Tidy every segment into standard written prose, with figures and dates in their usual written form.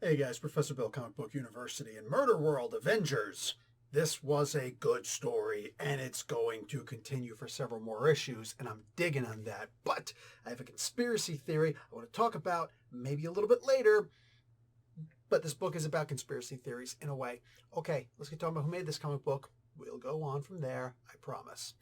Hey guys, Professor Bill, Comic Book University, and Murderworld, Avengers. This was a good story, and it's going to continue for several more issues, and I'm digging on that. But I have a conspiracy theory I want to talk about maybe a little bit later, but this book is about conspiracy theories in a way. Okay, let's get talking about who made this comic book. We'll go on from there, I promise.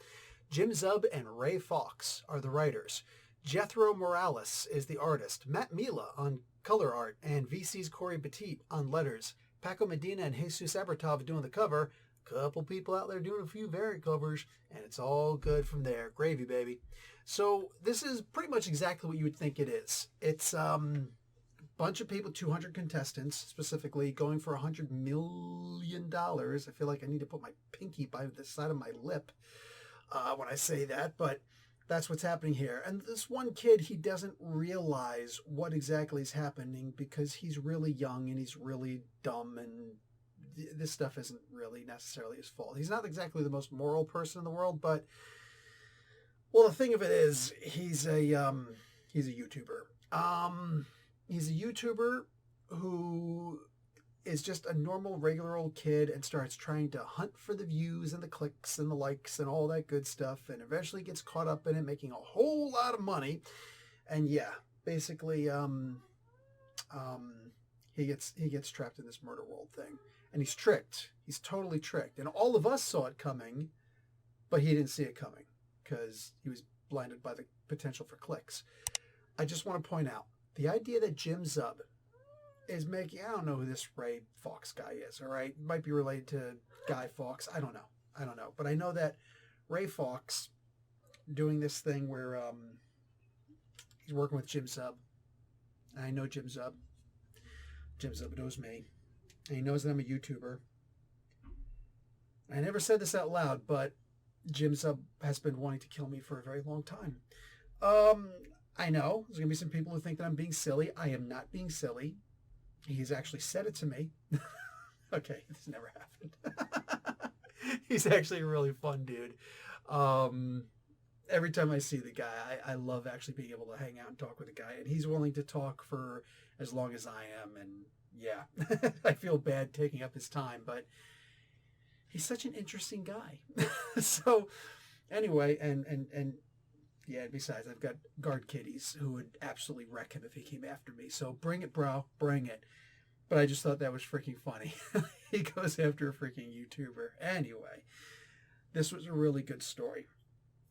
Jim Zub and Ray Fawkes are the writers. Jethro Morales is the artist. Matt Mila on color art, and VC's Corey Petit on letters. Paco Medina and Jesus Abertov doing the cover. Couple people out there doing a few variant covers, and it's all good from there. Gravy, baby. So this is pretty much exactly what you would think it is. It's a bunch of people, 200 contestants specifically, going for $100 million. I feel like I need to put my pinky by the side of my lip when I say that, but that's what's happening here. And this one kid, he doesn't realize what exactly is happening because he's really young and he's really dumb, and this stuff isn't really necessarily his fault. He's not exactly the most moral person in the world, but, well, the thing of it is, he's a YouTuber. He's a YouTuber who is just a normal, regular old kid and starts trying to hunt for the views and the clicks and the likes and all that good stuff, and eventually gets caught up in it, making a whole lot of money. And yeah, basically, he gets trapped in this murder world thing, and he's tricked. He's totally tricked, and all of us saw it coming, but he didn't see it coming because he was blinded by the potential for clicks. I just want to point out the idea that Jim Zub is making, I don't know who this Ray Fawkes guy is, all right? Might be related to Guy Fawkes. I don't know. But I know that Ray Fawkes doing this thing where he's working with Jim Zub. And I know Jim Zub. Jim Zub knows me. And he knows that I'm a YouTuber. I never said this out loud, but Jim Zub has been wanting to kill me for a very long time. I know there's going to be some people who think that I'm being silly. I am not being silly. He's actually said it to me. Okay, this never happened. He's actually a really fun dude. Every time I see the guy, I love actually being able to hang out and talk with the guy. And he's willing to talk for as long as I am. And yeah, I feel bad taking up his time, but he's such an interesting guy. So anyway, and yeah, besides, I've got guard kitties who would absolutely wreck him if he came after me. So bring it, bro. Bring it. But I just thought that was freaking funny. He goes after a freaking YouTuber. Anyway, this was a really good story.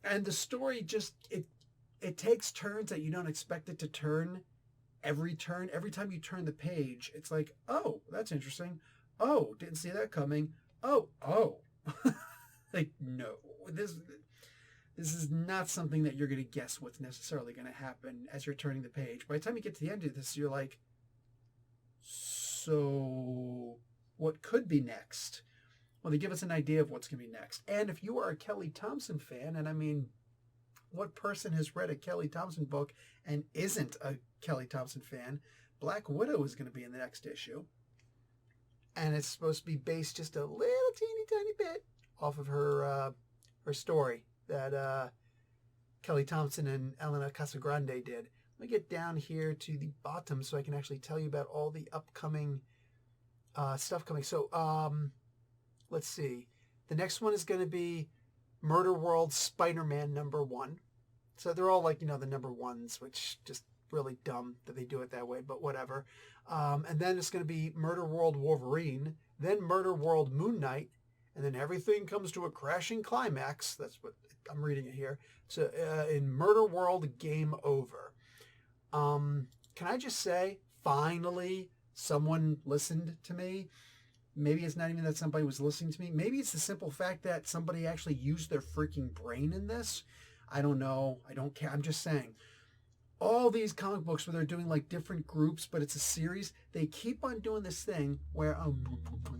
And the story just, it takes turns that you don't expect it to turn. Every turn. Every time you turn the page, it's like, oh, that's interesting. Oh, didn't see that coming. Oh. Like, no. This is not something that you're going to guess what's necessarily going to happen as you're turning the page. By the time you get to the end of this, you're like, so what could be next? Well, they give us an idea of what's going to be next. And if you are a Kelly Thompson fan, and I mean, what person has read a Kelly Thompson book and isn't a Kelly Thompson fan? Black Widow is going to be in the next issue. And it's supposed to be based just a little teeny tiny bit off of her story that Kelly Thompson and Elena Casagrande did. Let me get down here to the bottom so I can actually tell you about all the upcoming stuff coming. So let's see. The next one is going to be Murderworld Spider-Man #1. So they're all like, the number ones, which just really dumb that they do it that way, but whatever. And then it's going to be Murderworld Wolverine, then Murderworld Moon Knight, and then everything comes to a crashing climax. That's what I'm reading it here. So in Murderworld Game Over. Can I just say, finally, someone listened to me? Maybe it's not even that somebody was listening to me. Maybe it's the simple fact that somebody actually used their freaking brain in this. I don't know. I don't care. I'm just saying. All these comic books where they're doing like different groups, but it's a series, they keep on doing this thing where,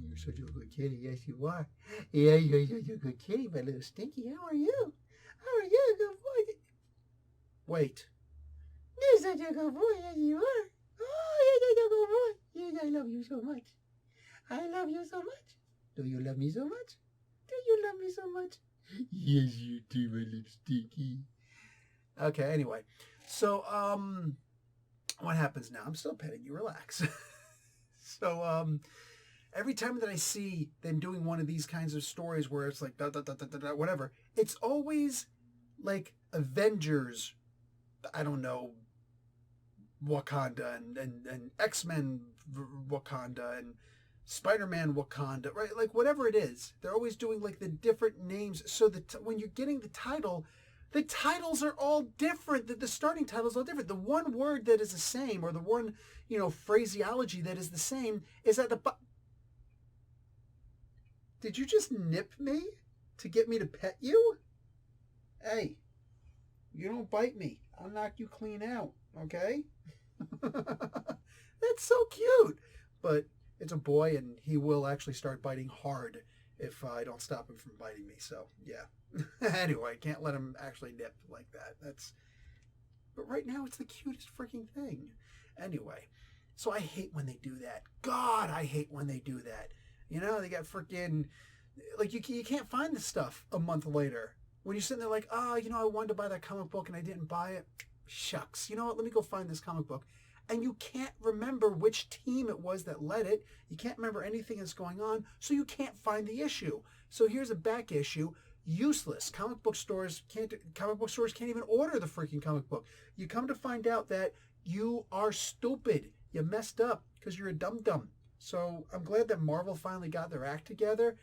you're such a good kitty. Yes, you are. Yeah, you're such a good kitty, my little stinky. How are you? How are you? Good boy. Wait. You're such a good boy. Yes, you are. Oh, you're such a good boy. Yes, I love you so much. I love you so much. Do you love me so much? Do you love me so much? Yes, you do, my little stinky. Okay, anyway. So, what happens now? I'm still petting you. Relax. So every time that I see them doing one of these kinds of stories where it's like da, da, da, da, da, da, whatever, it's always like Avengers, I don't know, Wakanda and X-Men Wakanda and Spider-Man Wakanda, right? Like whatever it is, they're always doing like the different names so that when you're getting the titles are all different. The starting titles are all different. The one word that is the same, or the one, phraseology that is the same, is at the Did you just nip me to get me to pet you? Hey, you don't bite me. I'll knock you clean out, okay? That's so cute. But it's a boy, and he will actually start biting hard if I don't stop him from biting me. So, yeah. Anyway, can't let him actually nip like that. But right now, it's the cutest freaking thing. Anyway, so I hate when they do that. God, I hate when they do that. They got freaking, like, you can't find this stuff a month later. When you're sitting there like, I wanted to buy that comic book and I didn't buy it. Shucks. You know what? Let me go find this comic book. And you can't remember which team it was that led it. You can't remember anything that's going on, so you can't find the issue. So here's a back issue. Useless. Comic book stores can't even order the freaking comic book. You come to find out that you are stupid. You messed up because you're a dum-dum. So I'm glad that Marvel finally got their act together.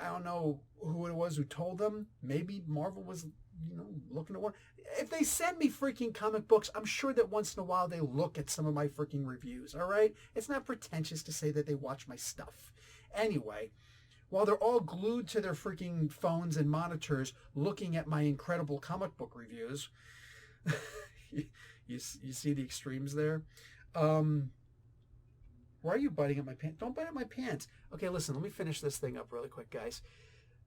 I don't know who it was who told them. Maybe Marvel was, looking at one. If they send me freaking comic books, I'm sure that once in a while they look at some of my freaking reviews, all right? It's not pretentious to say that they watch my stuff. Anyway, while they're all glued to their freaking phones and monitors looking at my incredible comic book reviews, you see the extremes there? Why are you biting at my pants? Don't bite at my pants. Okay, listen, let me finish this thing up really quick, guys.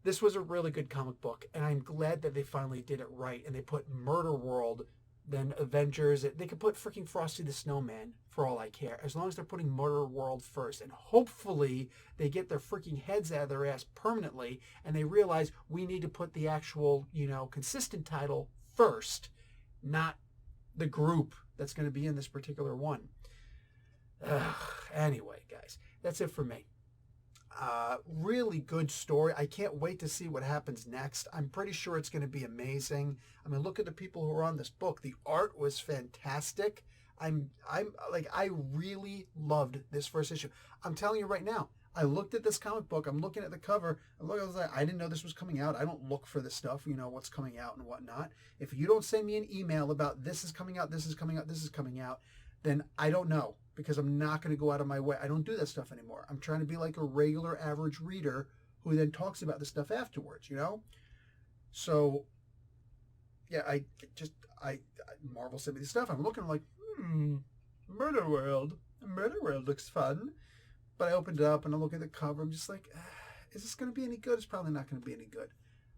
This was a really good comic book, and I'm glad that they finally did it right, and they put Murderworld, then Avengers. They could put freaking Frosty the Snowman, for all I care, as long as they're putting Murderworld first. And hopefully they get their freaking heads out of their ass permanently, and they realize we need to put the actual, consistent title first, not the group that's going to be in this particular one. Anyway, guys, that's it for me. Really good story. I can't wait to see what happens next. I'm pretty sure it's going to be amazing. I mean, look at the people who are on this book. The art was fantastic. I really loved this first issue. I'm telling you right now, I looked at this comic book. I'm looking at the cover. I was like, I didn't know this was coming out. I don't look for this stuff, what's coming out and whatnot. If you don't send me an email about this is coming out, this is coming out, this is coming out, then I don't know, because I'm not going to go out of my way. I don't do that stuff anymore. I'm trying to be like a regular average reader who then talks about the stuff afterwards, So, yeah, Marvel sent me the stuff. I'm looking like, Murderworld. Murderworld looks fun. But I opened it up and I look at the cover. I'm just like, is this going to be any good? It's probably not going to be any good.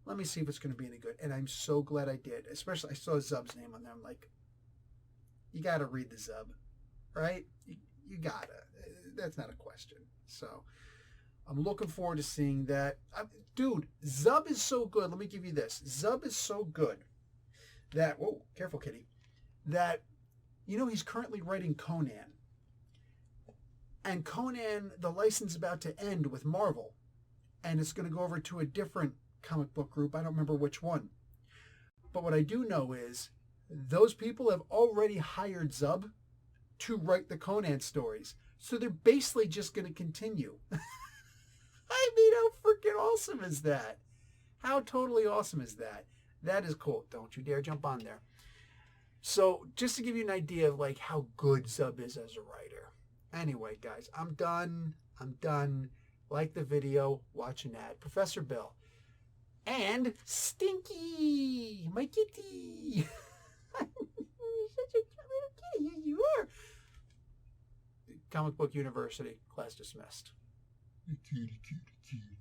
Let me see if it's going to be any good. And I'm so glad I did. Especially, I saw Zub's name on there. I'm like, you got to read the Zub, right? You got to. That's not a question. So I'm looking forward to seeing that. Dude, Zub is so good. Let me give you this. Zub is so good that, whoa, careful, kitty, that, he's currently writing Conan. And Conan, the license is about to end with Marvel. And it's going to go over to a different comic book group. I don't remember which one. But what I do know is those people have already hired Zub to write the Conan stories. So they're basically just going to continue. I mean, how freaking awesome is that? How totally awesome is that? That is cool. Don't you dare jump on there. So just to give you an idea of like how good Zub is as a writer. Anyway, guys, I'm done. Like the video, watch an ad. Professor Bill. And Stinky, my kitty. Such a cute little kitty. Here you are. Comic Book University, class dismissed. Kitty, kitty, kitty.